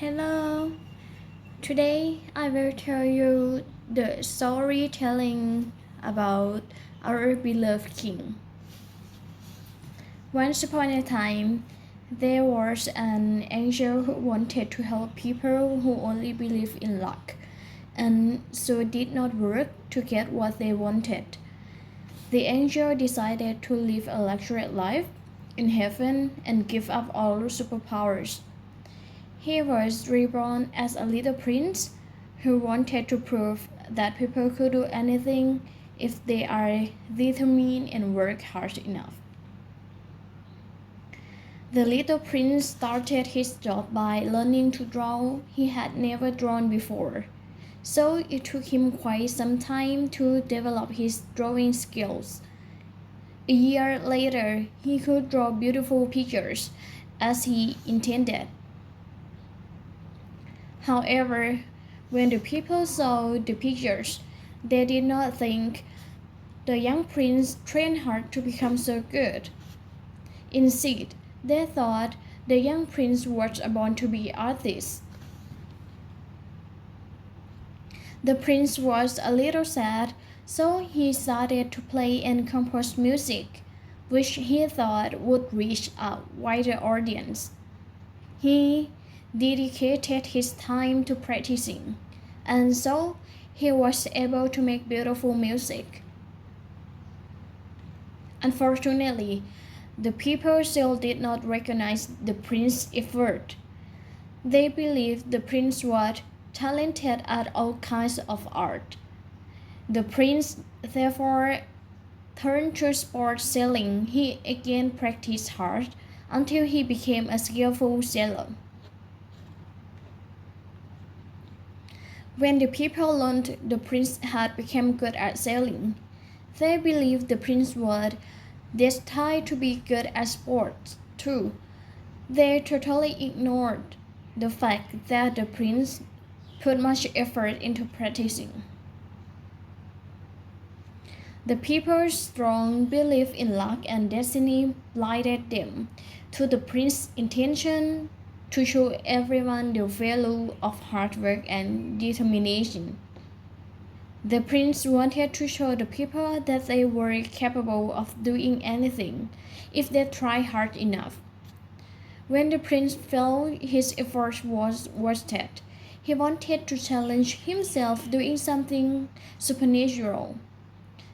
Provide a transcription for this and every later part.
Hello. Today I will tell you the storytelling about our beloved king. Once upon a time, there was an angel who wanted to help people who only believe in luck and so did not work to get what they wanted. The angel decided to live a luxurious life in heaven and give up all superpowers. He was reborn as a little prince who wanted to prove that people could do anything if they are determined and work hard enough. The little prince started his job by learning to draw. He had never drawn before, so it took him quite some time to develop his drawing skills. A year later, he could draw beautiful pictures as he intended. However, when the people saw the pictures, they did not think the young prince trained hard to become so good. Instead, they thought the young prince was born to be artist. The prince was a little sad, so he started to play and compose music, which he thought would reach a wider audience. He dedicated his time to practicing, and so he was able to make beautiful music. Unfortunately, the people still did not recognize the prince's effort. They believed the prince was talented at all kinds of art. The prince therefore turned to sport selling. He again practiced hard until he became a skillful sailor. When the people learned the prince had become good at sailing, they believed the prince was destined to be good at sports too. They totally ignored the fact that the prince put much effort into practicing. The people's strong belief in luck and destiny blinded them to the prince's intention to show everyone the value of hard work and determination. The prince wanted to show the people that they were capable of doing anything if they tried hard enough. When the prince felt his efforts was wasted, he wanted to challenge himself doing something supernatural.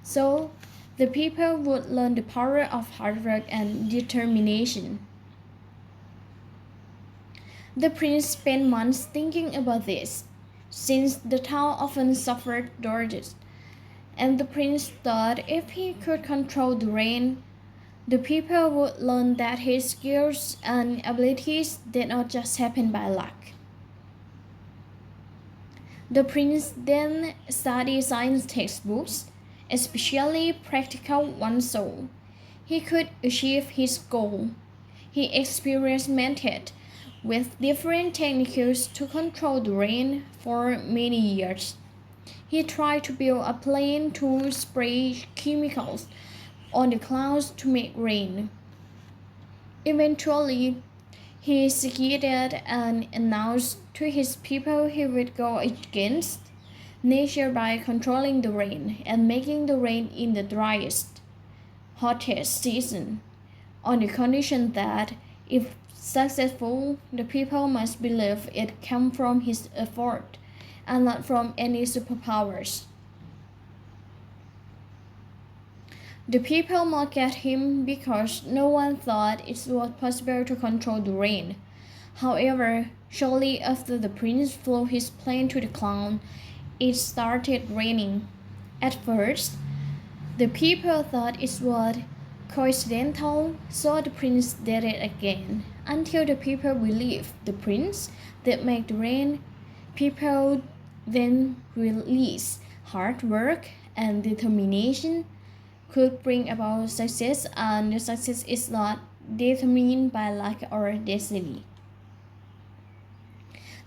So the people would learn the power of hard work and determination. The prince spent months thinking about this, since the town often suffered droughts, and the prince thought if he could control the rain, the people would learn that his skills and abilities did not just happen by luck. The prince then studied science textbooks, especially practical ones so he could achieve his goal. He experimented with different techniques to control the rain for many years. He tried to build a plane to spray chemicals on the clouds to make rain. Eventually, he succeeded and announced to his people he would go against nature by controlling the rain and making the rain in the driest, hottest season, on the condition that if successful, the people must believe it came from his effort and not from any superpowers. The people mocked at him because no one thought it was possible to control the rain. However, shortly after the prince flew his plane to the cloud, it started raining. At first, the people thought it was coincidental, so the prince did it again until the people believed the prince did make the rain. People then realized hard work and determination could bring about success, and the success is not determined by luck or destiny.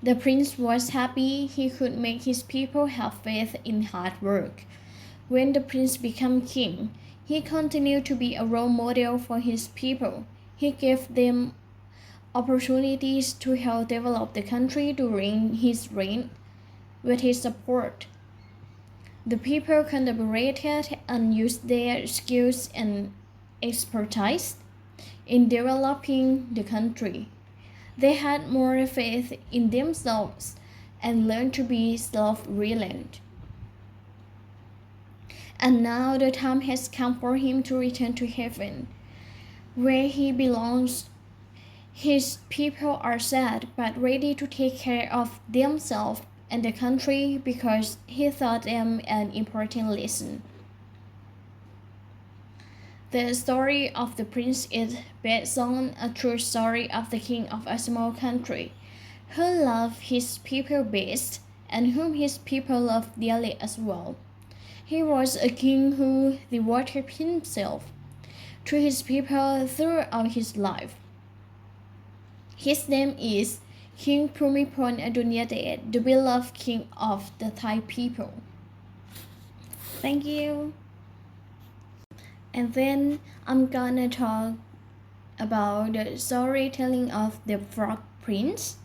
The prince was happy he could make his people have faith in hard work. When the prince became king, he continued to be a role model for his people. He gave them opportunities to help develop the country during his reign. With his support, the people collaborated and used their skills and expertise in developing the country. They had more faith in themselves and learned to be self-reliant. And now the time has come for him to return to heaven, where he belongs. His people are sad but ready to take care of themselves and the country because he taught them an important lesson. The story of the prince is based on a true story of the king of a small country who loved his people best and whom his people loved dearly as well. He was a king who devoted himself to his people throughout his life. His name is King Bhumibol Adulyadej, the beloved king of the Thai people. Thank you. And then I'm gonna talk about the storytelling of the Frog Prince.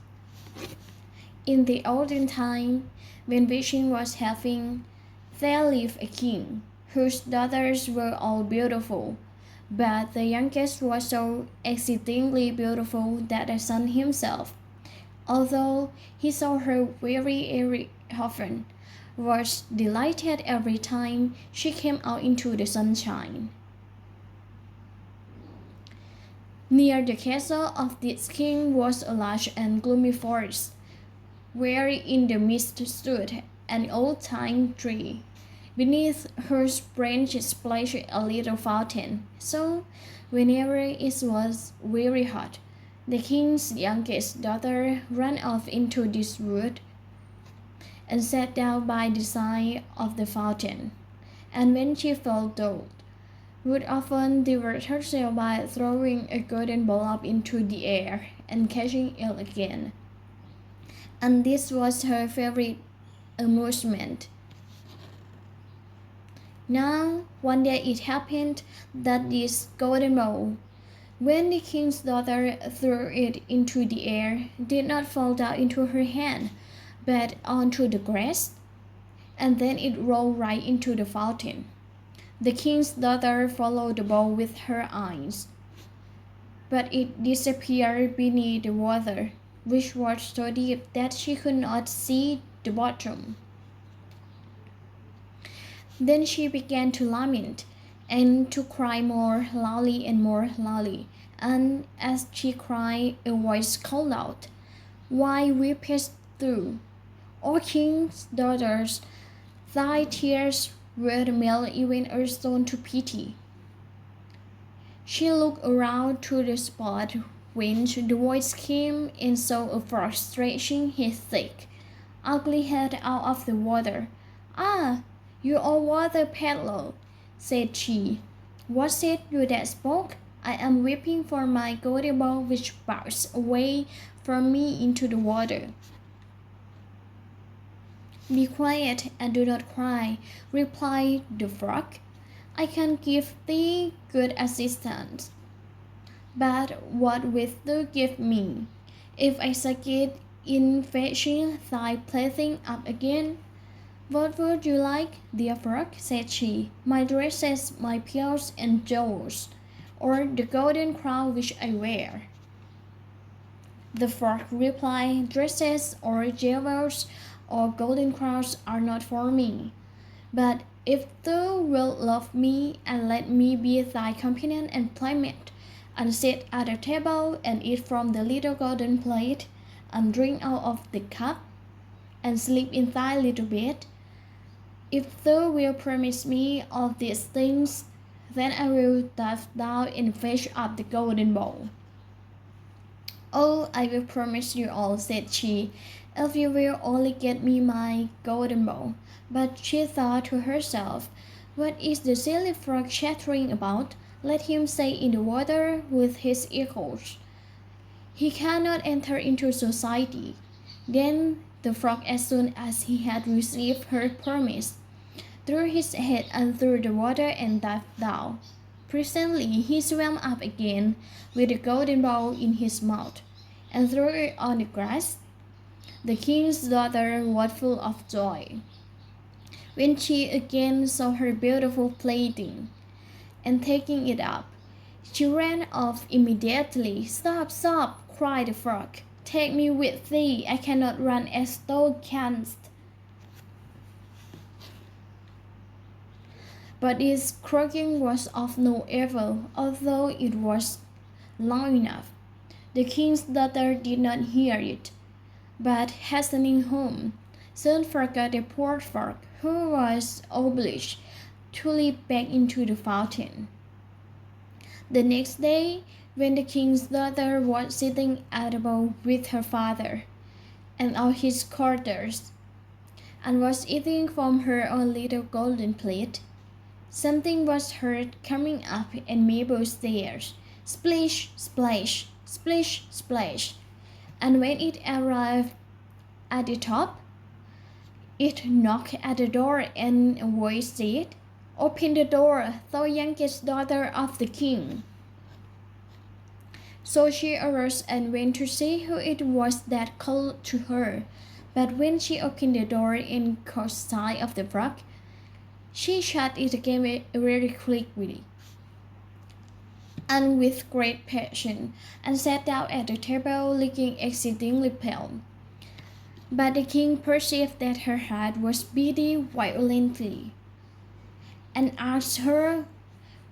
In the olden time, when wishing was having, there lived a king whose daughters were all beautiful, but the youngest was so exceedingly beautiful that the sun himself, although he saw her very often, was delighted every time she came out into the sunshine. Near the castle of this king was a large and gloomy forest, where in the midst stood an old-time tree, beneath whose branches splashed a little fountain. So, whenever it was very hot, the king's youngest daughter ran off into this wood and sat down by the side of the fountain. And when she felt dull, would often divert herself by throwing a golden ball up into the air and catching it again. And this was her favorite amusement. Now, one day it happened that this golden ball, when the king's daughter threw it into the air, did not fall down into her hand, but onto the grass, and then it rolled right into the fountain. The king's daughter followed the ball with her eyes, but it disappeared beneath the water, which was so deep that she could not see the bottom. Then she began to lament and to cry more loudly and more loudly. And as she cried, a voice called out, "Why weepest thou, O king's daughters? Thy tears would melt even a stone to pity." She looked around to the spot whence the voice came and saw a frog stretching his thick, ugly head out of the water. "Ah, you old water peddler," said she, "was it you that spoke? I am weeping for my golden ball which bounced away from me into the water." "Be quiet and do not cry," replied the frog. "I can give thee good assistance. But what wilt thou give me, if I succeed in fetching thy plaything up again?" "What would you like, dear frog?" said she. "My dresses, my pearls and jewels, or the golden crown which I wear?" The frog replied, "Dresses or jewels or golden crowns are not for me. But if thou wilt love me and let me be thy companion and playmate, and sit at the table and eat from the little golden plate, and drink out of the cup, and sleep in thy little bed, if thou wilt promise me all these things, then I will dive down and fetch up the golden ball." "Oh, I will promise you all," said she, "if you will only get me my golden ball." But she thought to herself, "What is the silly frog chattering about? Let him stay in the water with his echoes. He cannot enter into society." Then the frog, as soon as he had received her promise, threw his head under the water and dived down. Presently he swam up again with the golden ball in his mouth, and threw it on the grass. The king's daughter was full of joy when she again saw her beautiful plaything, and taking it up, she ran off immediately. "Stop, stop!" cried the frog. "Take me with thee. I cannot run as thou canst." But its croaking was of no avail, although it was long enough. The king's daughter did not hear it, but hastening home, soon forgot the poor frog, who was obliged to leap back into the fountain. The next day, when the king's daughter was sitting at the bowl with her father and all his courtiers, and was eating from her own little golden plate, something was heard coming up and Mabel's stairs. Splish, splash, splish, splash. And when it arrived at the top, it knocked at the door and a voice said, "Open the door, thou youngest daughter of the king." So she arose and went to see who it was that called to her. But when she opened the door and caught sight of the frog, she shut it again very quickly and with great passion, and sat down at the table looking exceedingly pale. But the king perceived that her heart was beating violently, and asked her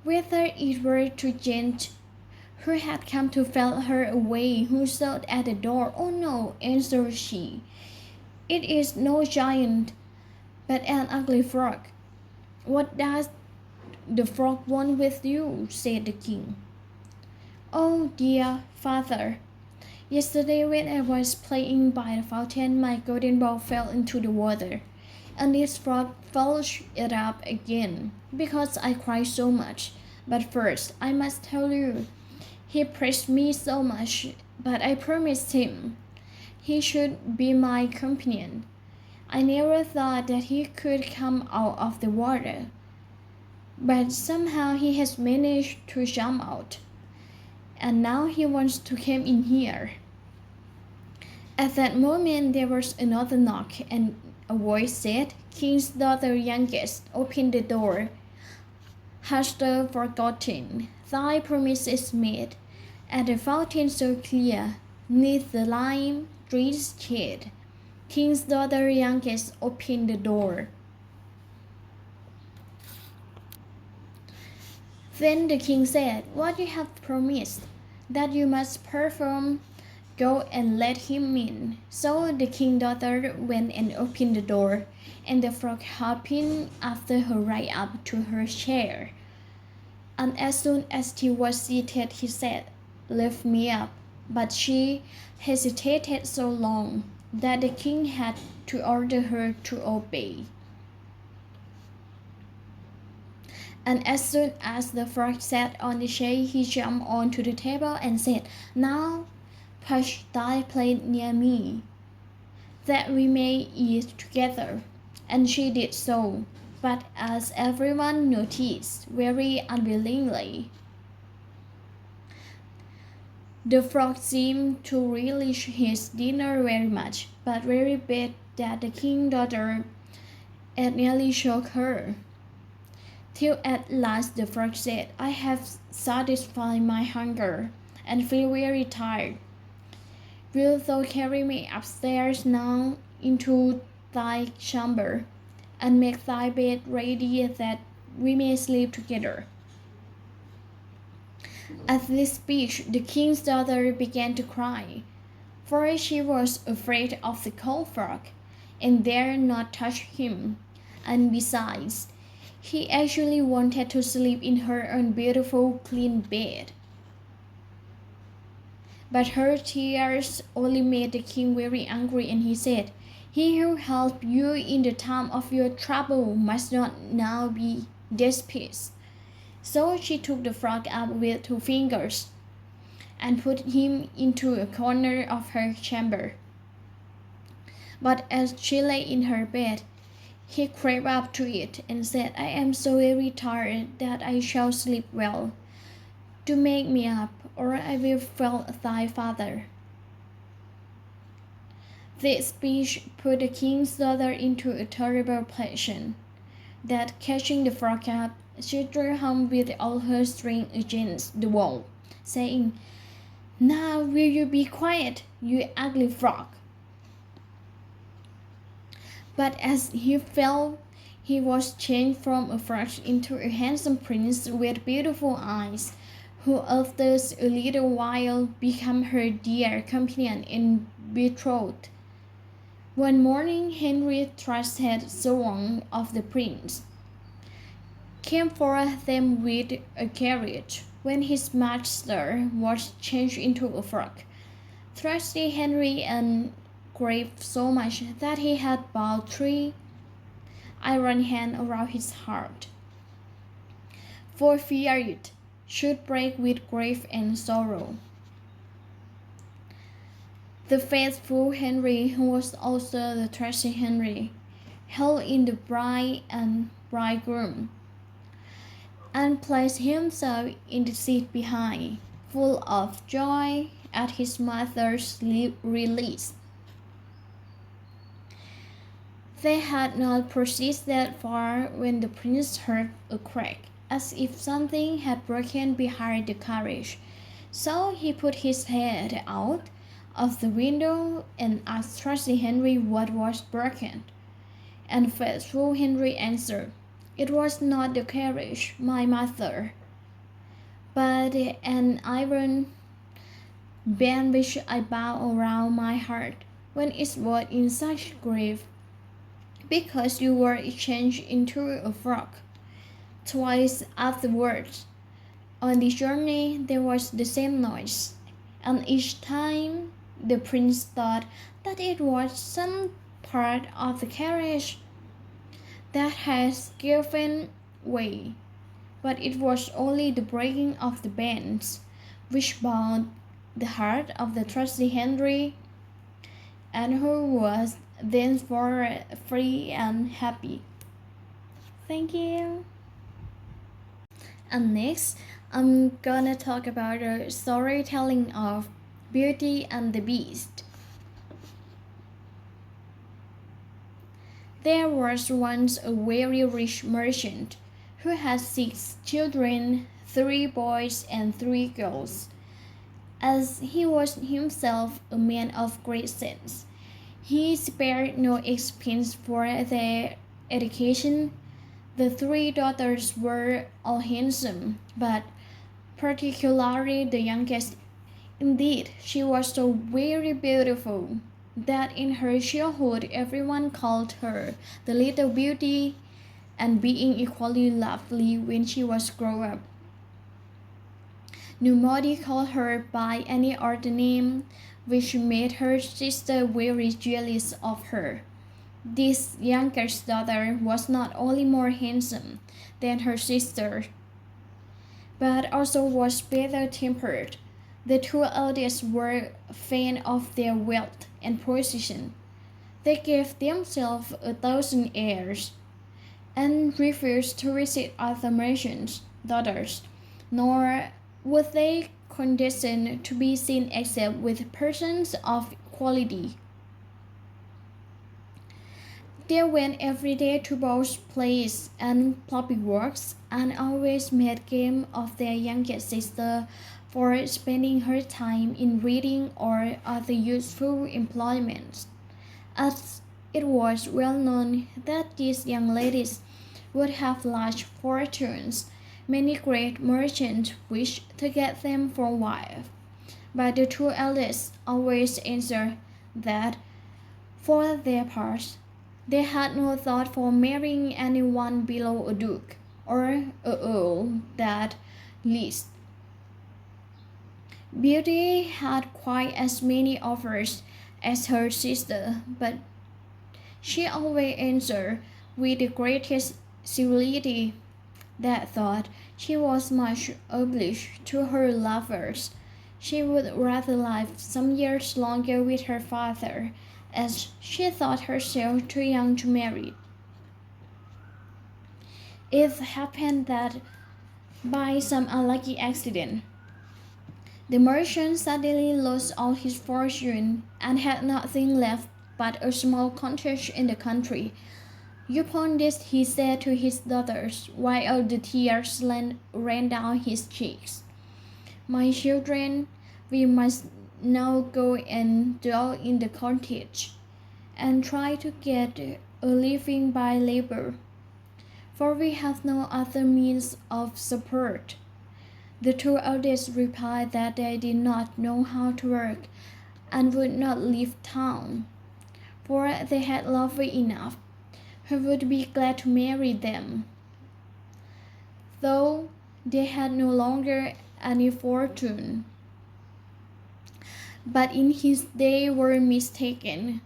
whether it were to gent who had come to fetch her away, who stood at the door. "Oh no," answered she, "it is no giant, but an ugly frog." "What does the frog want with you?" said the king. "Oh, dear father, yesterday when I was playing by the fountain, my golden ball fell into the water, and this frog fetched it up again, because I cried so much. But first, I must tell you, he praised me so much, but I promised him he should be my companion. I never thought that he could come out of the water, but somehow he has managed to jump out, and now he wants to come in here." At that moment there was another knock, and a voice said, "King's daughter youngest, open the door. Hast thou forgotten thy promise is made, at the fountain so clear, 'neath the lime tree's shade? King's daughter youngest, open the door." Then the king said, "What you have promised, that you must perform. Go and let him in." So the king's daughter went and opened the door, and the frog hopping after her right up to her chair. And as soon as she was seated, he said, "Lift me up." But she hesitated so long that the king had to order her to obey. And as soon as the frog sat on the chair, he jumped onto the table and said, "Now push thy plate near me, that we may eat together." And she did so, but as everyone noticed, very unwillingly. The frog seemed to relish his dinner very much, but very bad that the king's daughter had nearly choked her, till at last the frog said, "I have satisfied my hunger, and feel very tired. Wilt thou carry me upstairs now into thy chamber, and make thy bed ready, that we may sleep together?" At this speech the king's daughter began to cry, for she was afraid of the cold frog, and dared not touch him, and besides, he actually wanted to sleep in her own beautiful clean bed. But her tears only made the king very angry, and he said, "He who helped you in the time of your trouble must not now be despised." So she took the frog up with 2 fingers and put him into a corner of her chamber. But as she lay in her bed, he crept up to it and said, "I am so very tired that I shall sleep well. Do make me up, or I will fail thy father." This speech put the king's daughter into a terrible passion, that catching the frog up, she threw him with all her strength against the wall, saying, "Now will you be quiet, you ugly frog?" But as he fell, he was changed from a frog into a handsome prince with beautiful eyes, who after a little while became her dear companion and betrothed. One morning Henry trusted song of the prince came for them with a carriage, when his master was changed into a frog. Thirsty Henry and grieved so much that he had bound 3 iron hands around his heart, for fear it should break with grief and sorrow. The faithful Henry, who was also the thirsty Henry, held in the bride and bridegroom, and placed himself in the seat behind, full of joy at his mother's release. They had not proceeded that far when the prince heard a crack, as if something had broken behind the carriage. So he put his head out of the window and asked trusty Henry what was broken. And faithful Henry answered, "It was not the carriage, my mother, but an iron band which I bound around my heart when it was in such grief, because you were changed into a frog." Twice afterwards, on the journey, there was the same noise, and each time the prince thought that it was some part of the carriage that has given way, but it was only the breaking of the bands which bound the heart of the trusty Henry, and who was thenceforth free and happy. Thank you. And next, I'm gonna talk about the storytelling of Beauty and the Beast. There was once a very rich merchant who had 6 children, 3 boys and 3 girls. As he was himself a man of great sense, he spared no expense for their education. The 3 daughters were all handsome, but particularly the youngest. Indeed, she was so very beautiful that in her childhood everyone called her the little beauty, and being equally lovely when she was grown up, nobody called her by any other name, which made her sister very jealous of her. This youngest daughter was not only more handsome than her sister, but also was better tempered. The 2 eldest were vain of their wealth and position. They gave themselves 1,000 airs, and refused to visit other merchants' daughters, nor would they condescend to be seen except with persons of quality. They went every day to both plays and public works, and always made game of their youngest sister for spending her time in reading or other useful employments, as it was well known that these young ladies would have large fortunes. Many great merchants wished to get them for wives, but the 2 eldest always answered that, for their part, they had no thought for marrying anyone below a duke or a earl, that least. Beauty had quite as many offers as her sister, but she always answered with the greatest civility that thought she was much obliged to her lovers. She would rather live some years longer with her father, as she thought herself too young to marry. It happened that, by some unlucky accident, the merchant suddenly lost all his fortune and had nothing left but a small cottage in the country. Upon this he said to his daughters, while the tears ran down his cheeks, "My children, we must now go and dwell in the cottage, and try to get a living by labor, for we have no other means of support." The two eldest replied that they did not know how to work, and would not leave town, for they had lover enough, who would be glad to marry them, though they had no longer any fortune. But in his they were mistaken,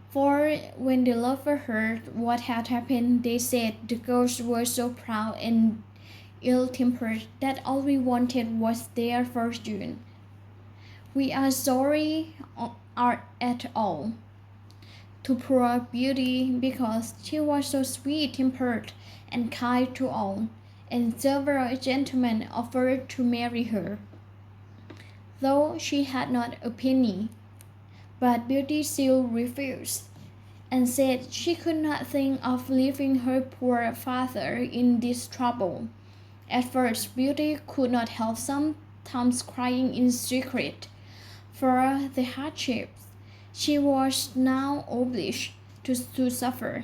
for when the lover heard what had happened, they said the girls were so proud and ill-tempered that all we wanted was their fortune. "We are sorry at all to poor Beauty, because she was so sweet-tempered and kind to all, and several gentlemen offered to marry her, though she had not a penny. But Beauty still refused, and said she could not think of leaving her poor father in this trouble. At first Beauty could not help sometimes crying in secret for the hardships she was now obliged to suffer.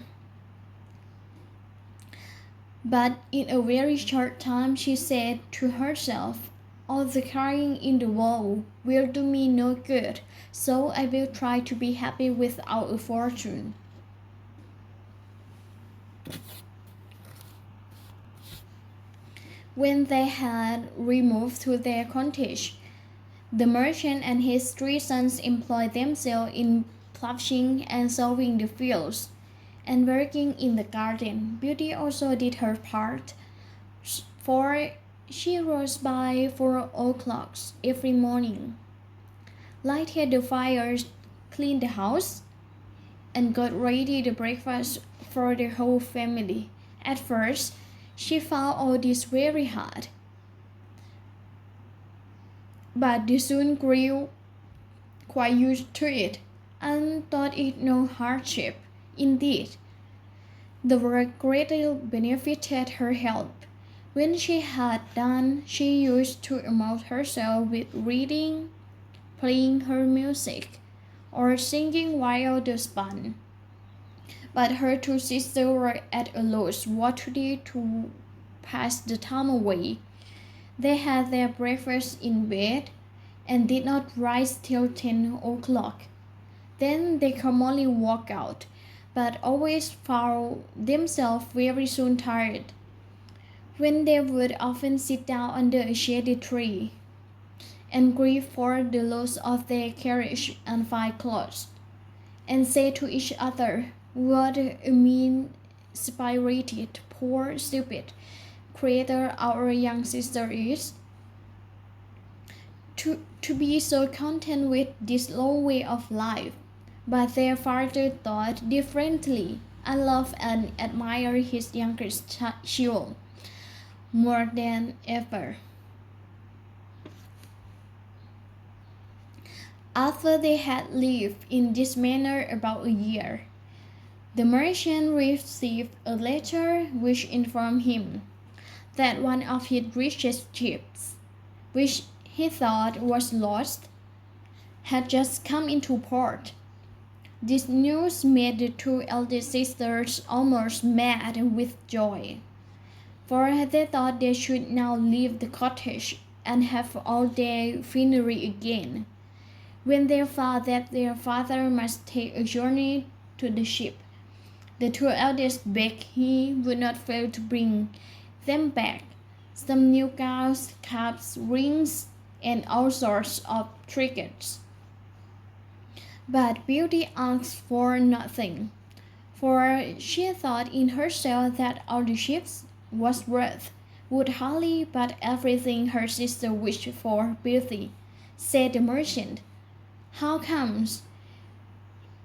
But in a very short time she said to herself, "All the crying in the world will do me no good, so I will try to be happy without a fortune." When they had removed to their cottage, the merchant and his three sons employed themselves in ploughing and sowing the fields, and working in the garden. Beauty also did her part, for she rose by 4 o'clock every morning, lighted the fires, cleaned the house, and got ready the breakfast for the whole family. At first, she found all this very hard, but they soon grew quite used to it, and thought it no hardship. Indeed, the work greatly benefited her health. When she had done, she used to amuse herself with reading, playing her music, or singing while they spun. But her two sisters were at a loss what to do to pass the time away. They had their breakfast in bed, and did not rise till 10 o'clock. Then they commonly walked out, but always found themselves very soon tired, when they would often sit down under a shady tree, and grieve for the loss of their carriage and fine clothes, and say to each other, "What a mean-spirited, poor, stupid creature our young sister is, to be so content with this low way of life." But their father thought differently, and loved and admired his youngest child more than ever. After they had lived in this manner about a year, the merchant received a letter which informed him that one of his richest ships, which he thought was lost, had just come into port. This news made the two eldest sisters almost mad with joy, for they thought they should now leave the cottage and have all their finery again. When they found that their father must take a journey to the ship, the two eldest begged he would not fail to bring them back some new gowns, caps, rings, and all sorts of trinkets. But Beauty asked for nothing, for she thought in herself that all the ships was worth would hardly but everything her sister wished for. "Beauty," said the merchant, "how comes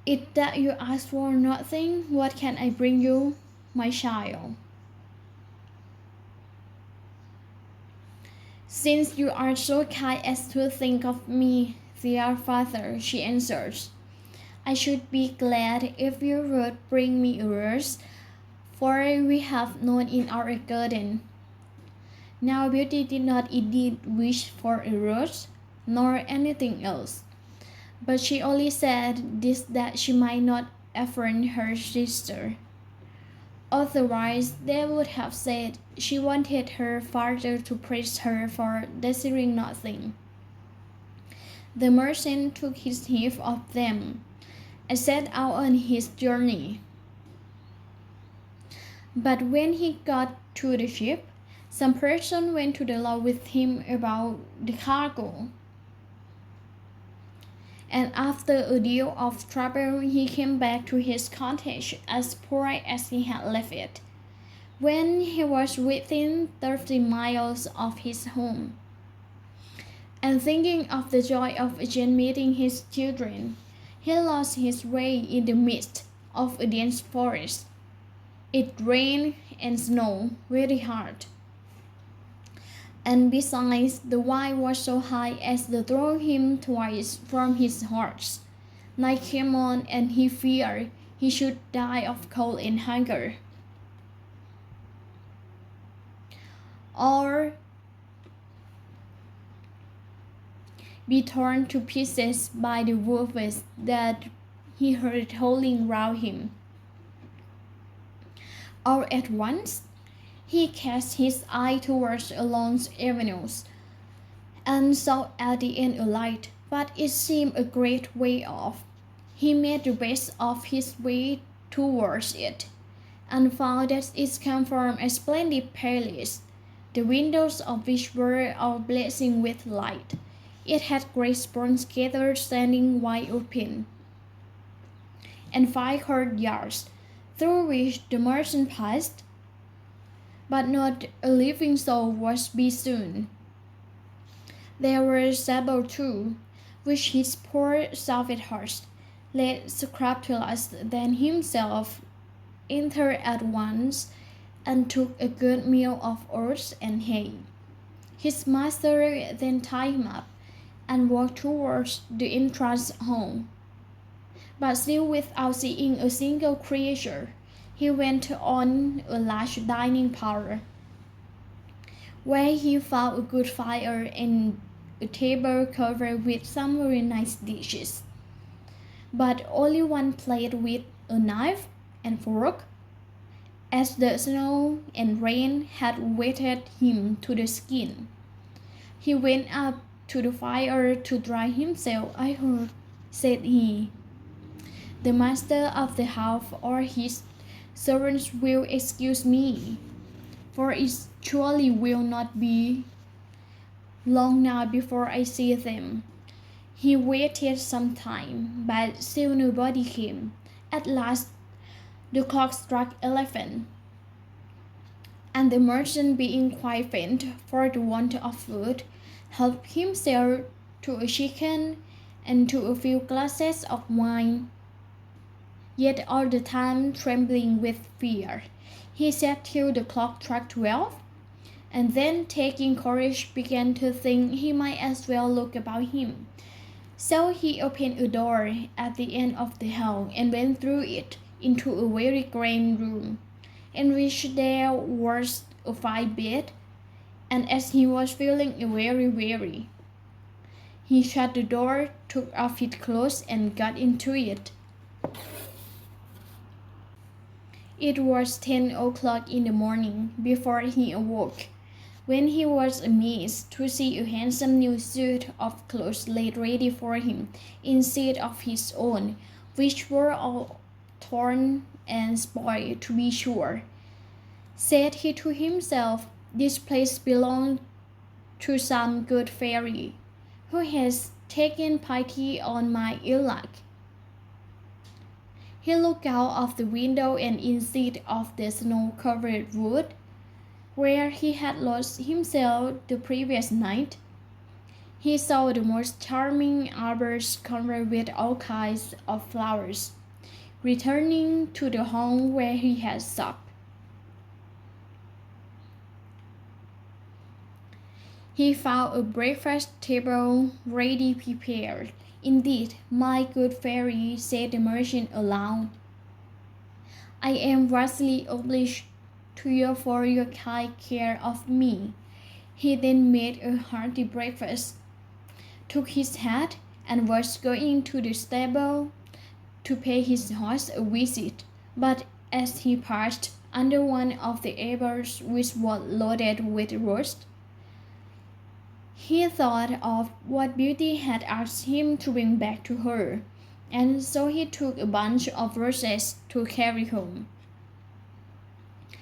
it that you ask for nothing? What can I bring you, my child?" "Since you are so kind as to think of me, dear father," she answered, I should be glad if you would bring me a rose, for we have none in our garden. Now Beauty did not indeed wish for a rose, nor anything else, but she only said this that she might not offend her sister. Otherwise, they would have said she wanted her father to praise her for desiring nothing. The merchant took his leave of them and set out on his journey. But when he got to the ship, some person went to the law with him about the cargo. And after a deal of trouble, he came back to his cottage as poor as he had left it, when he was within 30 miles of his home. And thinking of the joy of again meeting his children, he lost his way in the midst of a dense forest. It rained and snowed very hard. And besides, the wind was so high as to throw him twice from his horse. Night came on, and he feared he should die of cold and hunger, or be torn to pieces by the wolves that he heard howling round him. All at once, he cast his eye towards a long avenue, and saw at the end a light, but it seemed a great way off. He made the best of his way towards it, and found that it came from a splendid palace, the windows of which were all blazing with light. It had great bronze gates standing wide open, and 5 courtyards, through which the merchant passed, but not a living soul was be seen. There were several too, which his poor sweetheart, less scrupulous than himself, entered at once, and took a good meal of oats and hay. His master then tied him up, and walked towards the entrance home. But still without seeing a single creature, he went on a large dining parlour, where he found a good fire and a table covered with some very nice dishes, but only one plate with a knife and fork, as the snow and rain had wetted him to the skin. He went up to the fire to dry himself. I heard, said he, the master of the house or his servants will excuse me, for it surely will not be long now before I see them. He waited some time, but still nobody came. At last the clock struck 11, and the merchant, being quite faint for the want of food, helped himself to a chicken and to a few glasses of wine. Yet all the time trembling with fear, he sat till the clock struck 12, and then, taking courage, began to think he might as well look about him. So he opened a door at the end of the hall and went through it into a very grand room, in which there was a fine bed, and as he was feeling very weary, he shut the door, took off his clothes, and got into it. It was 10 o'clock in the morning before he awoke, when he was amazed to see a handsome new suit of clothes laid ready for him instead of his own, which were all torn and spoiled to be sure. Said he to himself, this place belongs to some good fairy, who has taken pity on my ill luck. He looked out of the window, and instead of the snow-covered wood, where he had lost himself the previous night, he saw the most charming arbors covered with all kinds of flowers. Returning to the home where he had supped, he found a breakfast table ready prepared, "Indeed, my good fairy," said the merchant aloud. "I am vastly obliged to you for your kind care of me." He then made a hearty breakfast, took his hat, and was going to the stable to pay his horse a visit. But as he passed under one of the arbors which was loaded with roses, he thought of what Beauty had asked him to bring back to her, and so he took a bunch of roses to carry home.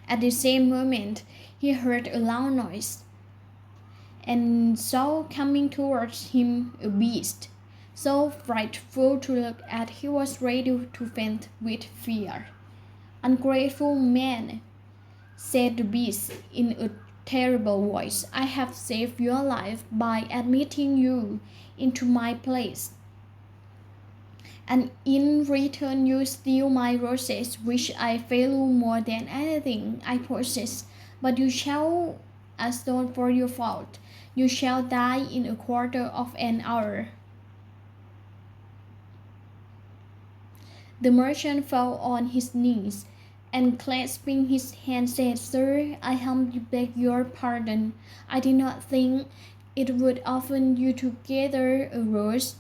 At the same moment he heard a loud noise, and saw coming towards him a beast, so frightful to look at he was ready to faint with fear. "Ungrateful man," said the beast in a terrible voice, "I have saved your life by admitting you into my place, and in return you steal my roses, which I value more than anything I possess. But you shall atone for your fault. You shall die in a quarter of an hour." The merchant fell on his knees, and clasping his hands said, "Sir, I humbly beg your pardon. I did not think it would offend you to gather a rose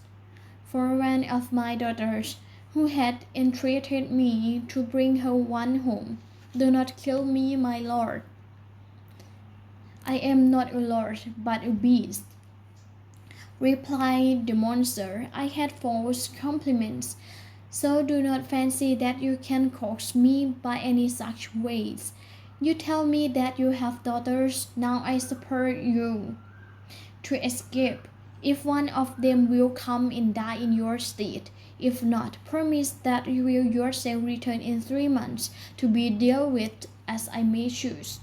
for one of my daughters, who had entreated me to bring her one home. Do not kill me, my lord. I am not a lord, but a beast," replied the monster. "I had false compliments, so do not fancy that you can coax me by any such ways. You tell me that you have daughters. Now I suffer you to escape. If one of them will come and die in your stead, if not, promise that you will yourself return in 3 months to be dealt with as I may choose."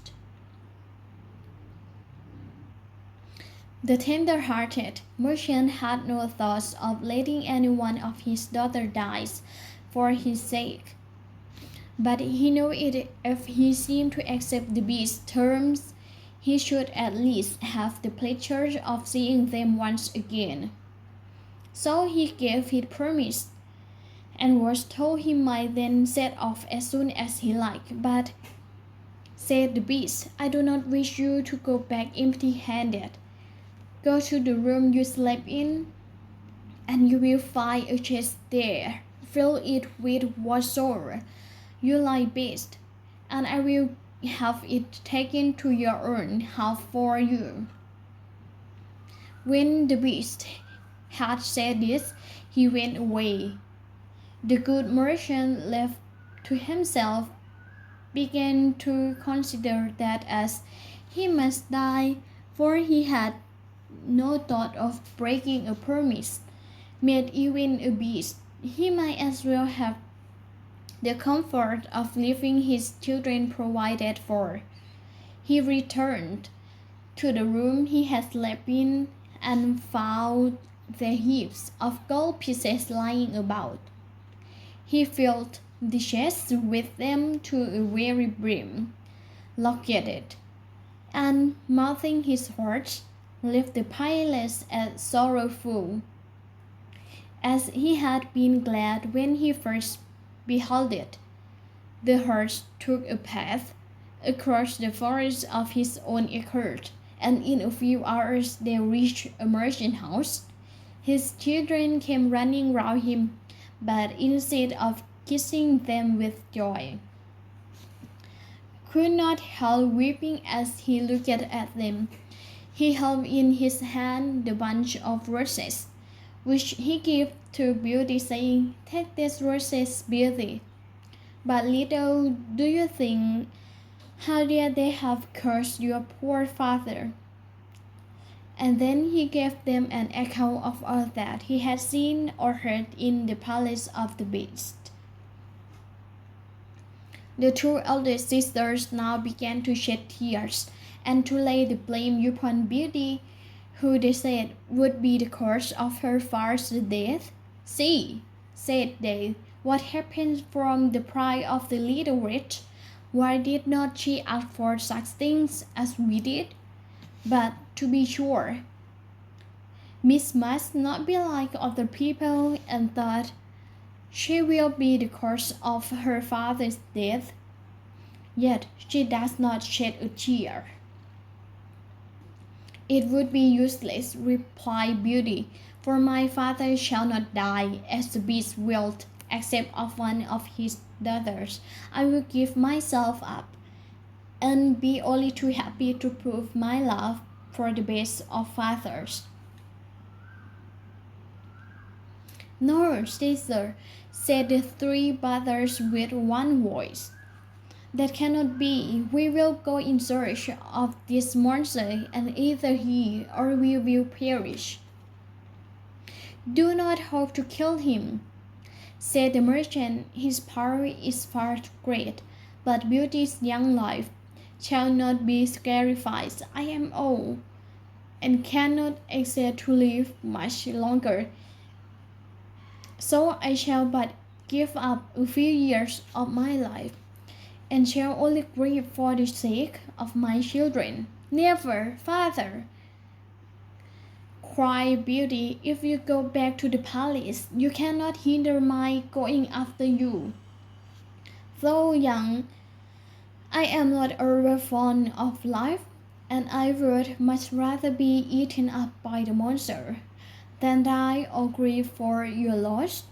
The tender-hearted merchant had no thoughts of letting any one of his daughters die for his sake, but he knew it if he seemed to accept the beast's terms, he should at least have the pleasure of seeing them once again. So he gave his promise, and was told he might then set off as soon as he liked. "But," said the beast, "I do not wish you to go back empty-handed. Go to the room you slept in, and you will find a chest there. Fill it with whatsoever you like best, and I will have it taken to your own house for you." When the beast had said this, he went away. The good merchant, left to himself, began to consider that as he must die, for he had no thought of breaking a promise made even a beast, he might as well have the comfort of leaving his children provided for. He returned to the room he had slept in, and found there heaps of gold pieces lying about. He filled the chest with them to a very brim, locked it, and, mounting his horse, left the palace as sorrowful as he had been glad when he first beheld it. The horse took a path across the forest of his own accord, and in a few hours they reached a merchant house. His children came running round him, but instead of kissing them with joy, could not help weeping as he looked at them. He held in his hand the bunch of roses, which he gave to Beauty, saying, "Take these roses, Beauty. But little do you think how dare they have cursed your poor father." And then he gave them an account of all that he had seen or heard in the palace of the beast. The two eldest sisters now began to shed tears, and to lay the blame upon Beauty, who they said would be the cause of her father's death. "See," said they, "what happened from the pride of the little wretch. Why did not she ask for such things as we did? But, to be sure, Miss must not be like other people and that she will be the cause of her father's death. Yet she does not shed a tear. It would be useless, replied Beauty, for my father shall not die as the beast will, except of one of his daughters. I will give myself up, and be only too happy to prove my love for the best of fathers. No, sister, said the three brothers with one voice. That cannot be. We will go in search of this monster, and either he or we will perish. Do not hope to kill him, said the merchant. His power is far too great, but Beauty's young life shall not be sacrificed. I am old and cannot expect to live much longer, so I shall but give up a few years of my life, and shall only grieve for the sake of my children. Never, father, cried Beauty. If you go back to the palace, you cannot hinder my going after you. Though young, I am not over fond of life, and I would much rather be eaten up by the monster than die or grieve for your loss.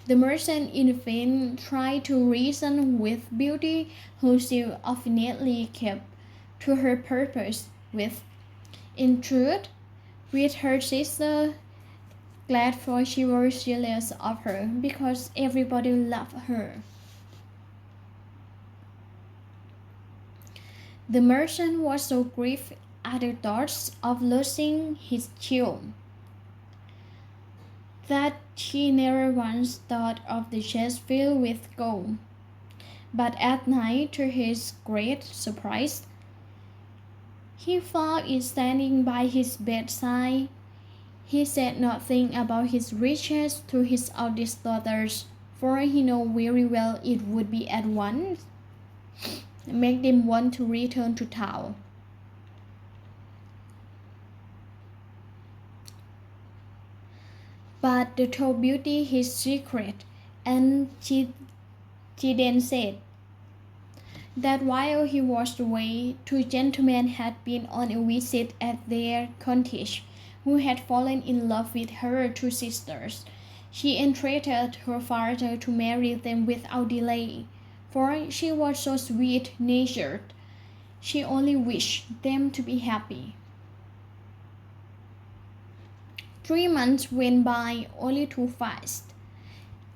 The merchant in vain tried to reason with Beauty, who still obstinately kept to her purpose in truth, with her sister, glad for she was jealous of her, because everybody loved her. The merchant was so grieved at the thoughts of losing his child that he never once thought of the chest filled with gold. But at night, to his great surprise, he found it standing by his bedside. He said nothing about his riches to his eldest daughters, for he knew very well it would be at once make them want to return to town. But they told Beauty his secret, and she then said that while he was away, two gentlemen had been on a visit at their cottage, who had fallen in love with her two sisters. She entreated her father to marry them without delay, for she was so sweet-natured. She only wished them to be happy. 3 months went by only too fast,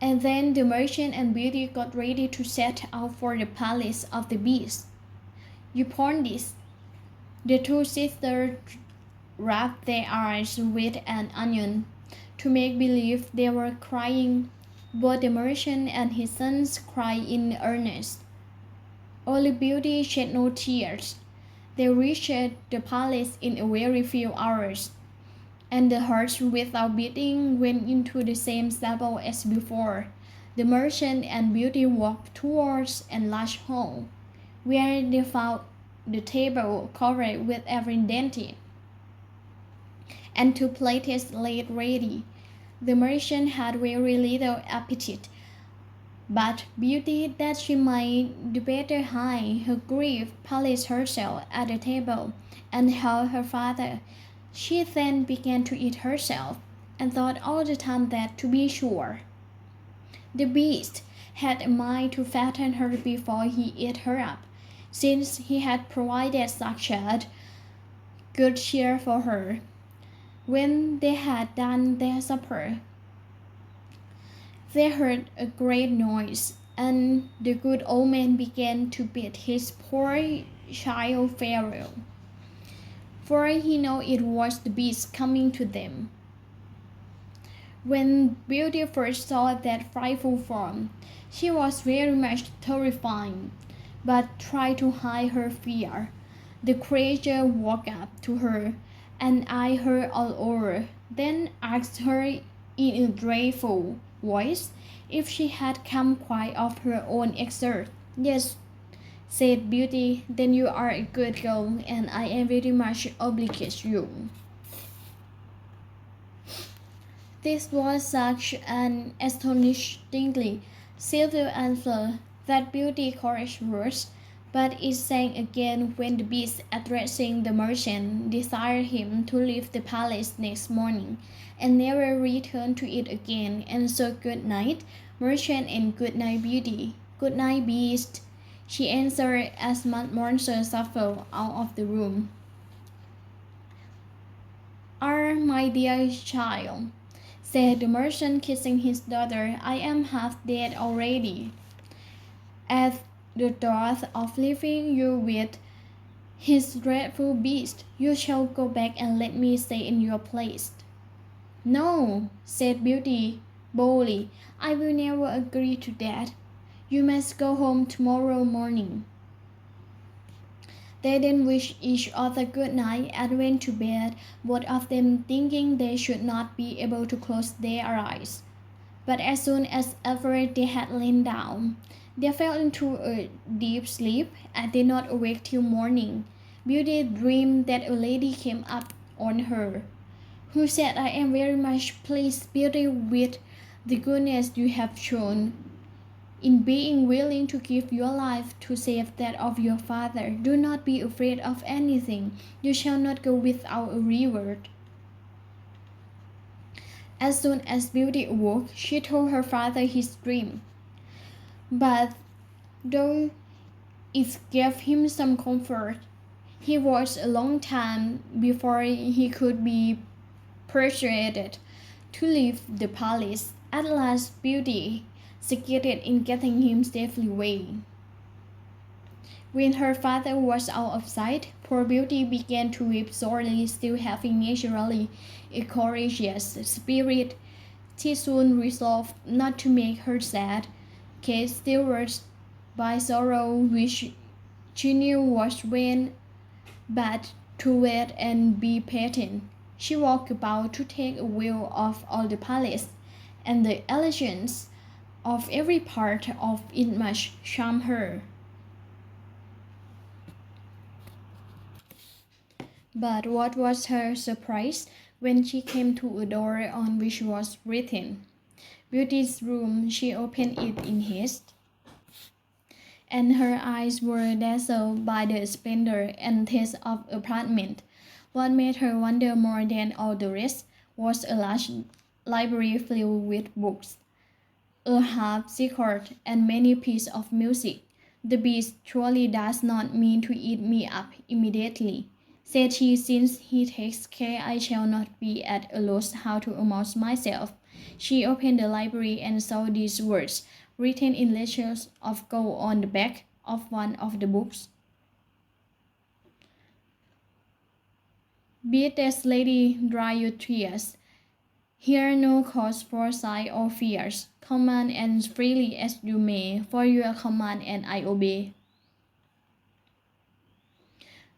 and then the merchant and Beauty got ready to set out for the palace of the beast. Upon this, the two sisters rubbed their eyes with an onion to make believe they were crying. Both the merchant and his sons cried in earnest. Only Beauty shed no tears. They reached the palace in a very few hours, and the hearts without beating went into the same stable as before. The merchant and Beauty walked towards a large hall, where they found the table covered with every dainty, and two plates laid ready. The merchant had very little appetite, but Beauty, that she might the better hide her grief, placed herself at the table and held her father. She then began to eat herself, and thought all the time that, to be sure, the beast had a mind to fatten her before he ate her up, since he had provided such a good cheer for her. When they had done their supper, they heard a great noise, and the good old man began to beat his poor child farewell, for he knew it was the beast coming to them. When Beauty first saw that frightful form, she was very much terrified, but tried to hide her fear. The creature walked up to her and eyed her all over, then asked her in a dreadful voice if she had come quite of her own exert. Yes, said Beauty, then you are a good girl, and I am very much obliged to you. This was such an astonishingly civil answer that Beauty encouraged words, but it sang again when the beast addressing the merchant desired him to leave the palace next morning and never return to it again, and so good night, merchant, and good night, Beauty. Good night, beast, she answered as Mud Monster shuffled out of the room. "Ah, my dear child," said the merchant, kissing his daughter, "I am half dead already. At the thought of leaving you with his dreadful beast, you shall go back and let me stay in your place." "No," said Beauty boldly, "I will never agree to that. You must go home tomorrow morning." They then wished each other good night and went to bed, both of them thinking they should not be able to close their eyes. But as soon as ever they had lain down, they fell into a deep sleep and did not awake till morning. Beauty dreamed that a lady came up on her, who said, "I am very much pleased, Beauty, with the goodness you have shown in being willing to give your life to save that of your father. Do not be afraid of anything. You shall not go without a reward." As soon as Beauty awoke, she told her father his dream. But though it gave him some comfort, he was a long time before he could be persuaded to leave the palace. At last, Beauty succeeded in getting him safely away. When her father was out of sight, poor Beauty began to weep sorely, still having naturally a courageous spirit. She soon resolved not to make her sad case still worse by sorrow which she knew was vain, but to wait and be patient. She walked about to take a view of all the palace, and the elegance of every part of it much charmed her. But what was her surprise when she came to a door on which was written, "Beauty's room." She opened it in haste, and her eyes were dazzled by the splendor and taste of the apartment. What made her wonder more than all the rest was a large library filled with books, a harpsichord, and many pieces of music. "The beast surely does not mean to eat me up immediately," said she. "Since he takes care I shall not be at a loss how to amuse myself." She opened the library and saw these words, written in letters of gold on the back of one of the books: "Beatrice, lady, dry your tears. Here no cause for sigh or fears. Command as freely as you may, for your command and I obey."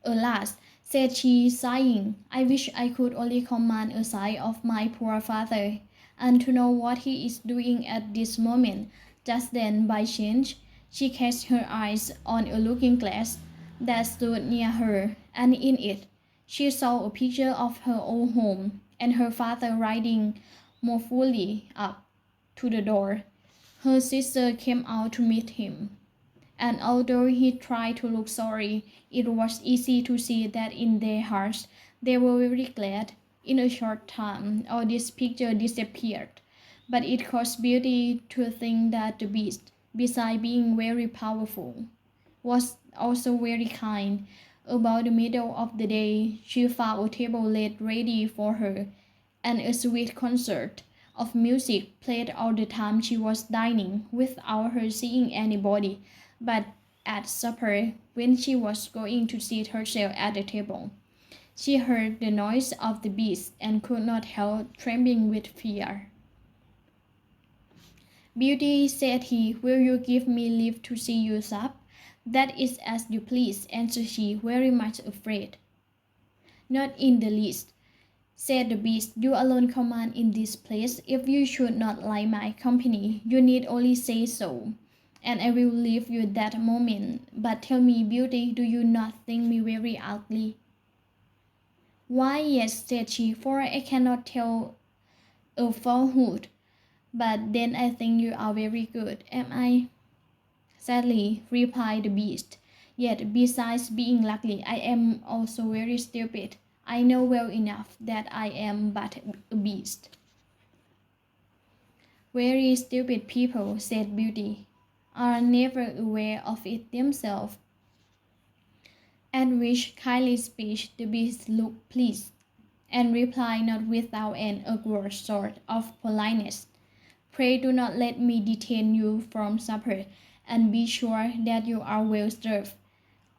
"Alas," said she, sighing, "I wish I could only command a sight of my poor father, and to know what he is doing at this moment." Just then, by chance, she cast her eyes on a looking-glass that stood near her, and in it she saw a picture of her own home, and her father riding mournfully up to the door. Her sister came out to meet him, and although he tried to look sorry, it was easy to see that in their hearts they were very glad. In a short time all this picture disappeared, but it caused Beauty to think that the beast, besides being very powerful, was also very kind. About the middle of the day she found a table laid ready for her, and a sweet concert of music played all the time she was dining, without her seeing anybody. But at supper, when she was going to seat herself at the table, she heard the noise of the beast and could not help trembling with fear. "Beauty," said he, "will you give me leave to see you sup?" "That is as you please," answered she, very much afraid. "Not in the least," said the beast. "You alone command in this place. If you should not like my company, you need only say so, and I will leave you that moment. But tell me, Beauty, do you not think me very ugly?" "Why, yes," said she, "for I cannot tell a falsehood. But then I think you are very good, am I? Sadly, replied the beast. Yet, besides being lucky, I am also very stupid. I know well enough that I am but a beast. Very stupid people, said Beauty, are never aware of it themselves. At which kindly speech the beast looked pleased, and replied not without an awkward sort of politeness. Pray do not let me detain you from supper, and be sure that you are well served.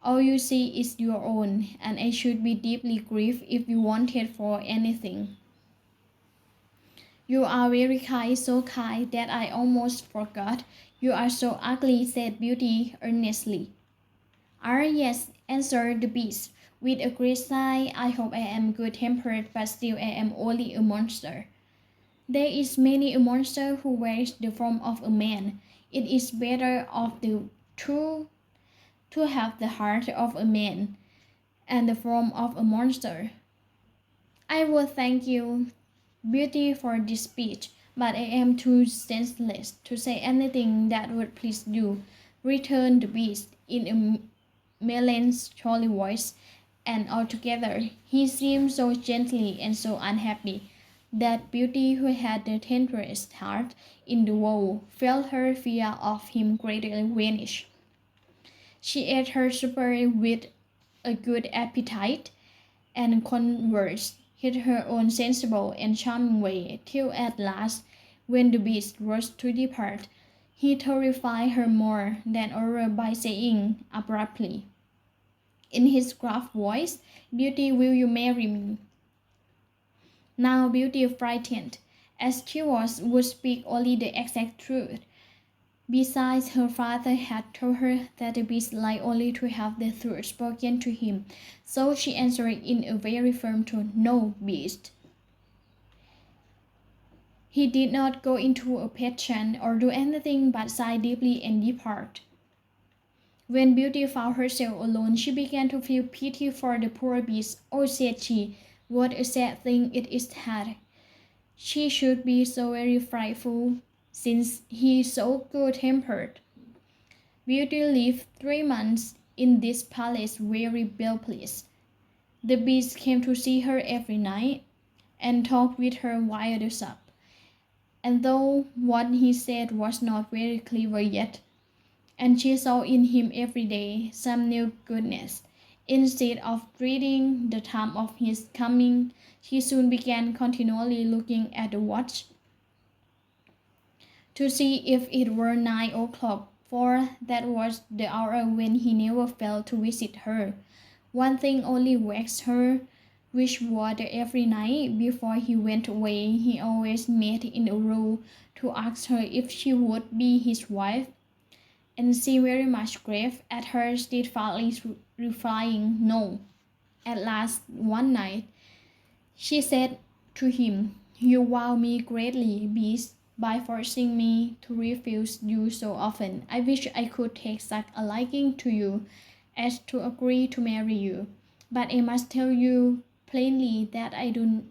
All you see is your own, and I should be deeply grieved if you wanted for anything. You are very kind, so kind that I almost forgot. You are so ugly, said Beauty earnestly. Ah, yes, answered the beast, with a great sigh. I hope I am good-tempered, but still I am only a monster. There is many a monster who wears the form of a man. It is better of the two to have the heart of a man and the form of a monster. I would thank you, Beauty, for this speech, but I am too senseless to say anything that would please you, returned the beast in a melancholy voice, and altogether he seemed so gently and so unhappy that Beauty, who had the tenderest heart in the world, felt her fear of him greatly vanish. She ate her supper with a good appetite, and conversed in her own sensible and charming way, till at last, when the beast rose to depart, he terrified her more than ever by saying abruptly, in his gruff voice, Beauty, will you marry me? Now Beauty, frightened, as she was, would speak only the exact truth. Besides, her father had told her that the beast liked only to have the truth spoken to him, so she answered in a very firm tone, No, beast. He did not go into a passion or do anything but sigh deeply and depart. When Beauty found herself alone, she began to feel pity for the poor beast. Oh, said she, what a sad thing it is that she should be so very frightful, since he is so good-tempered. Beauty lived 3 months in this palace very well pleased. The beast came to see her every night, and talked with her while they supped. And though what he said was not very clever yet, and she saw in him every day some new goodness, instead of dreading the time of his coming, she soon began continually looking at the watch to see if it were 9 o'clock, for that was the hour when he never failed to visit her. One thing only vexed her, which was that every night before he went away, he always made in a row to ask her if she would be his wife, and she very much grieved at her steadfastly replying no. At last, one night, she said to him, You wow me greatly, beast, by forcing me to refuse you so often. I wish I could take such a liking to you as to agree to marry you. But I must tell you plainly that I do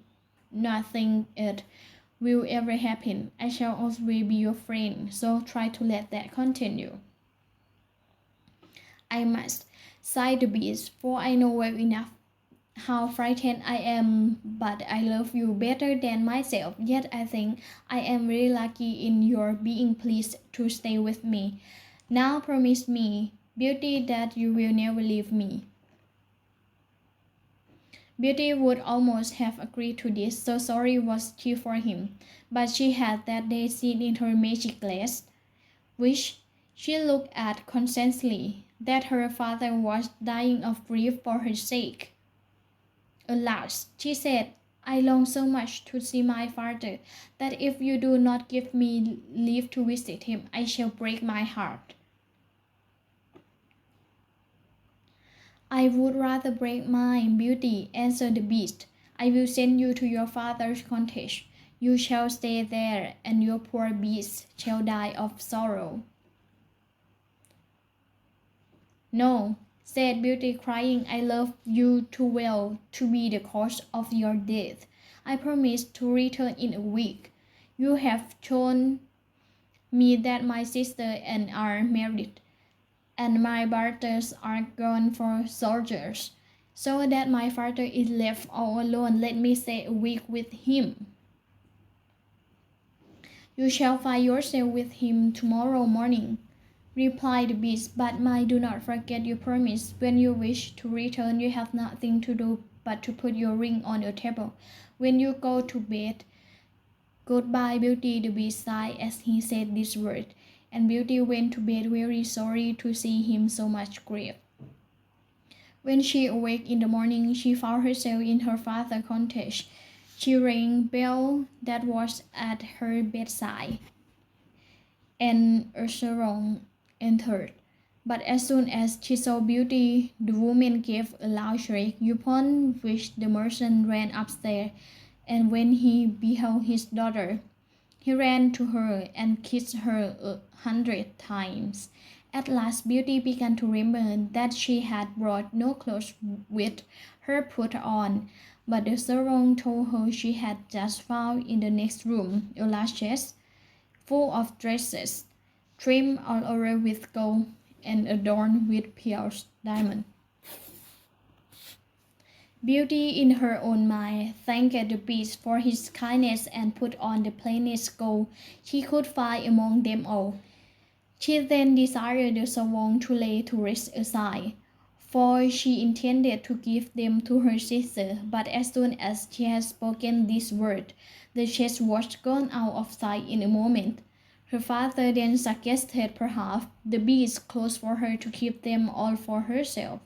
not think it will ever happen. I shall always be your friend, so try to let that continue. I must, sighed the beast, for I know well enough how frightened I am, but I love you better than myself. Yet I think I am very lucky in your being pleased to stay with me. Now promise me, Beauty, that you will never leave me. Beauty would almost have agreed to this, so sorry was she for him. But she had that day seen in her magic glass, which she looked at constantly, that her father was dying of grief for her sake. Alas, she said, I long so much to see my father that if you do not give me leave to visit him, I shall break my heart. I would rather break mine, Beauty, answered the beast. I will send you to your father's cottage. You shall stay there, and your poor beast shall die of sorrow. No, said Beauty, crying, I love you too well to be the cause of your death. I promise to return in a week. You have shown me that my sister and are married, and my brothers are gone for soldiers, so that my father is left all alone. Let me stay a week with him. You shall find yourself with him tomorrow morning, replied the beast, but do not forget your promise. When you wish to return, you have nothing to do but to put your ring on your table. When you go to bed, goodbye, Beauty, the beast sighed as he said this word, and Beauty went to bed very sorry to see him so much grief. When she awoke in the morning, she found herself in her father's cottage. She rang bell that was at her bedside, and Ursaron entered. But as soon as she saw Beauty, the woman gave a loud shriek, upon which the merchant ran upstairs, and when he beheld his daughter, he ran to her and kissed her 100 times. At last Beauty began to remember that she had brought no clothes with her put on, but the servant told her she had just found in the next room a large chest full of dresses, trimmed all over with gold and adorned with pierced diamonds. Beauty, in her own mind, thanked the beast for his kindness and put on the plainest gold she could find among them all. She then desired the servant to lay to rest aside, for she intended to give them to her sister. But as soon as she had spoken this word, the chest was gone out of sight in a moment. Her father then suggested perhaps the beast clothes for her to keep them all for herself.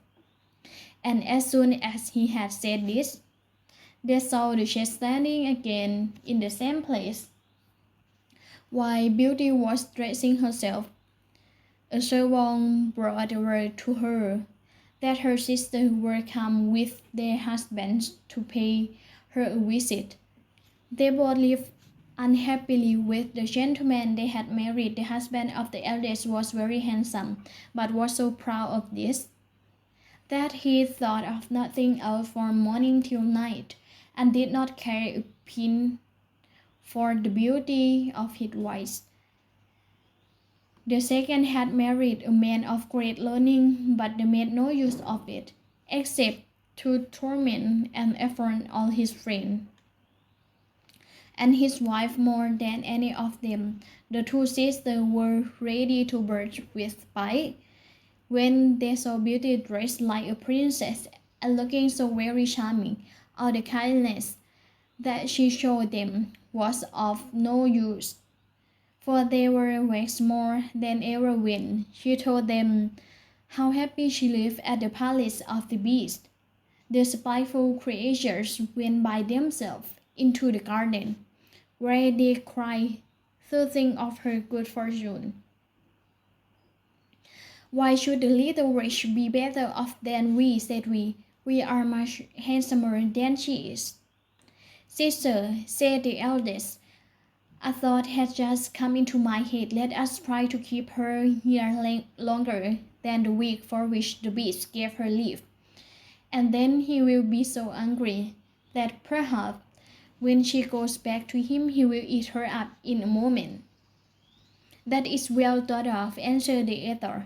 And as soon as he had said this, they saw the chest standing again in the same place. While Beauty was dressing herself, a servant brought word to her that her sisters were come with their husbands to pay her a visit. They both lived unhappily with the gentleman they had married. The husband of the eldest was very handsome, but was so proud of this that he thought of nothing else from morning till night, and did not care a pin for the beauty of his wife. The second had married a man of great learning, but they made no use of it, except to torment and affront all his friends, and his wife more than any of them. The two sisters were ready to burst with spite when they saw Beauty dressed like a princess and looking so very charming. All the kindness that she showed them was of no use, for they were vexed more than ever when she told them how happy she lived at the palace of the beast. The spiteful creatures went by themselves into the garden, where they cried to think of her good fortune. Why should the little wretch be better off than we, said we. We are much handsomer than she is. Sister, said the eldest, a thought has just come into my head. Let us try to keep her here longer than the week for which the beast gave her leave. And then he will be so angry that perhaps when she goes back to him he will eat her up in a moment. That is well thought of, answered the other.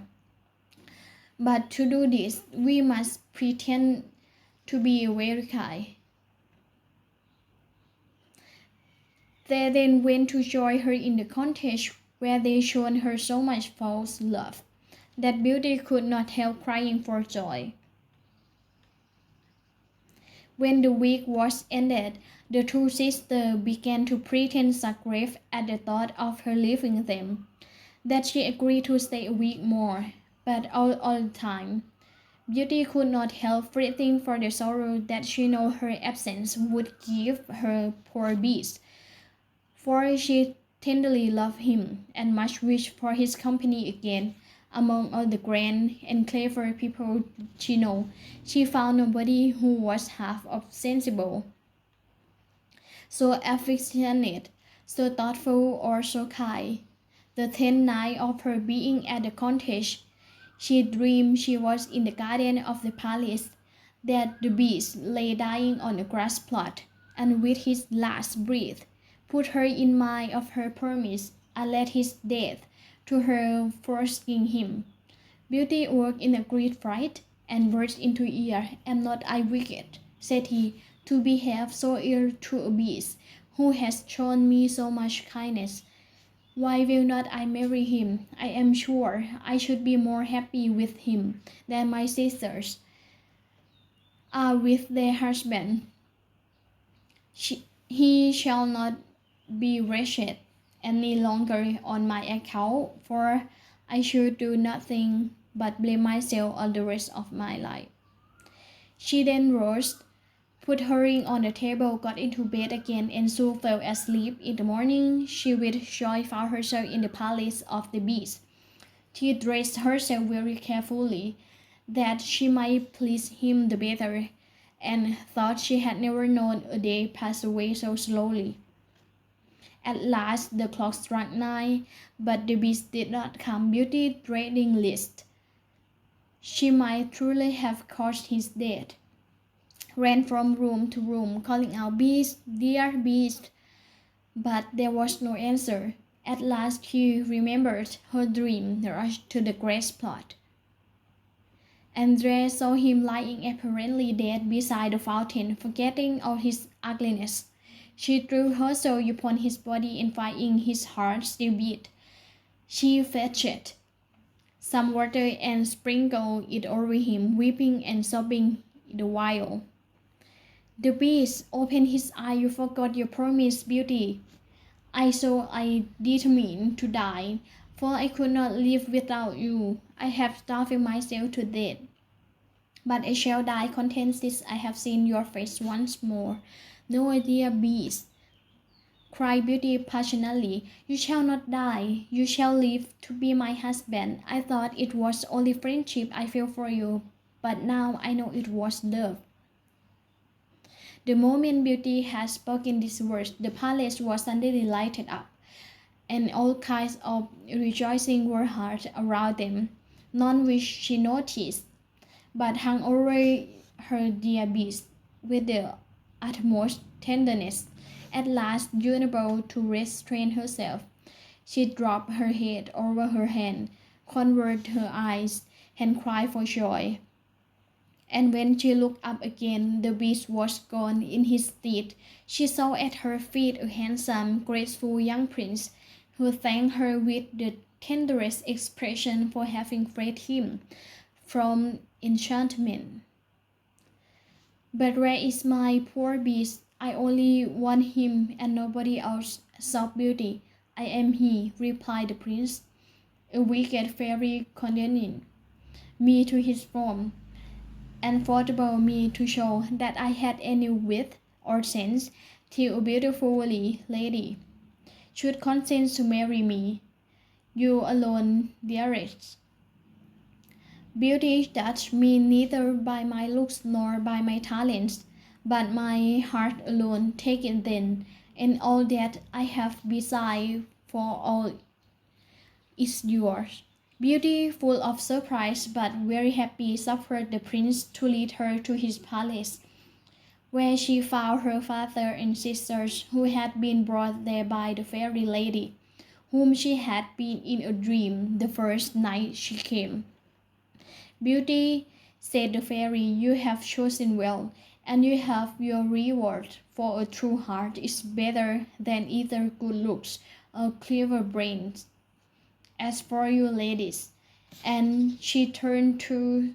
But to do this, we must pretend to be very kind. They then went to join her in the cottage, where they showed her so much false love that Beauty could not help crying for joy. When the week was ended, the two sisters began to pretend so grief at the thought of her leaving them, that she agreed to stay a week more. But all the time, Beauty could not help fretting for the sorrow that she knew her absence would give her poor beast, for she tenderly loved him, and much wished for his company again. Among all the grand and clever people she knew, she found nobody who was half as sensible, so affectionate, so thoughtful, or so kind. The 10th night of her being at the cottage, she dreamed she was in the garden of the palace, that the beast lay dying on a grass plot, and with his last breath put her in mind of her promise, and led his death to her foreskin him. Beauty awoke in a great fright, and burst into ear. Am not I wicked, said he, to behave so ill to a beast, who has shown me so much kindness? Why will not I marry him? I am sure I should be more happy with him than my sisters are with their husband. He shall not be wretched any longer on my account, for I should do nothing but blame myself all the rest of my life. She then rose, put her ring on the table, got into bed again, and soon fell asleep. In the morning, she with joy found herself in the palace of the beast. She dressed herself very carefully, that she might please him the better, and thought she had never known a day pass away so slowly. At last the clock struck 9, but the beast did not come. Beauty, dreading lest she might truly have caused his death, ran from room to room, calling out, "Beast, dear beast!" But there was no answer. At last she remembered her dream, rushed to the grass plot. Andrea saw him lying apparently dead beside the fountain, forgetting all his ugliness. She threw herself upon his body, and finding his heart still beat, she fetched some water and sprinkled it over him, weeping and sobbing the while. The beast opened his eyes. You forgot your promise, Beauty. I determined to die, for I could not live without you. I have starved myself to death. But I shall die content since I have seen your face once more. No, dear beast, cried Beauty passionately. You shall not die. You shall live to be my husband. I thought it was only friendship I felt for you, but now I know it was love. The moment Beauty had spoken these words, the palace was suddenly lighted up, and all kinds of rejoicing were heard around them, none which she noticed, but hung over her dear beast with the utmost tenderness. At last, unable to restrain herself, she dropped her head over her hand, covered her eyes, and cried for joy. And when she looked up again, the beast was gone. In his stead, she saw at her feet a handsome, graceful young prince, who thanked her with the tenderest expression for having freed him from enchantment. But where is my poor beast? I only want him and nobody else, sobbed Beauty. I am he, replied the prince. A wicked fairy condemned me to his form, and foretold me to show that I had any wit or sense, till a beautiful lady should consent to marry me. You alone, dearest. Beauty judged me neither by my looks nor by my talents, but my heart alone. Take it then, and all that I have beside, for all is yours. Beauty, full of surprise but very happy, suffered the prince to lead her to his palace, where she found her father and sisters, who had been brought there by the fairy lady, whom she had been in a dream the first night she came. Beauty, said the fairy, you have chosen well, and you have your reward, for a true heart is better than either good looks or clever brains. As for you ladies, and she turned to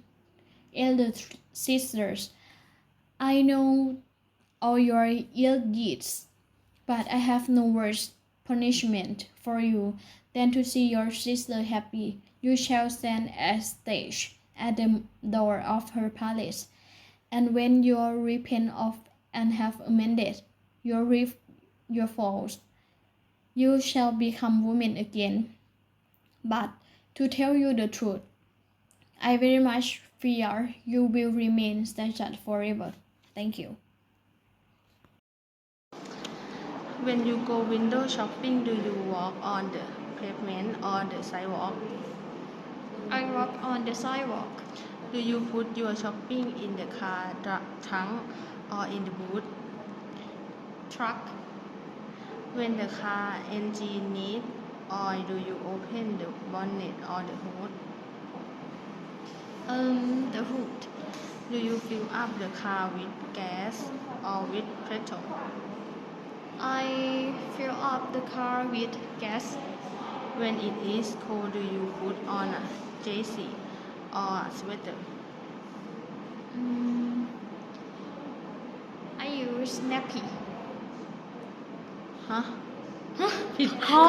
elder sisters, I know all your ill deeds, but I have no worse punishment for you than to see your sister happy. You shall stand as stage at the door of her palace, and when you repent of and have amended your faults, you shall become woman again. But to tell you the truth, I very much fear you will remain such forever. Thank you. When you go window shopping, do you walk on the pavement or the sidewalk? I walk on the sidewalk. Do you put your shopping in the car trunk or in the boot? Truck. When the car engine needs oil, do you open the bonnet or the hood? The hood. Do you fill up the car with gas or with petrol? I fill up the car with gas. When it is cold, do you put on a jersey or a sweater? Mm, I use nappy. ฮะผิดข้อ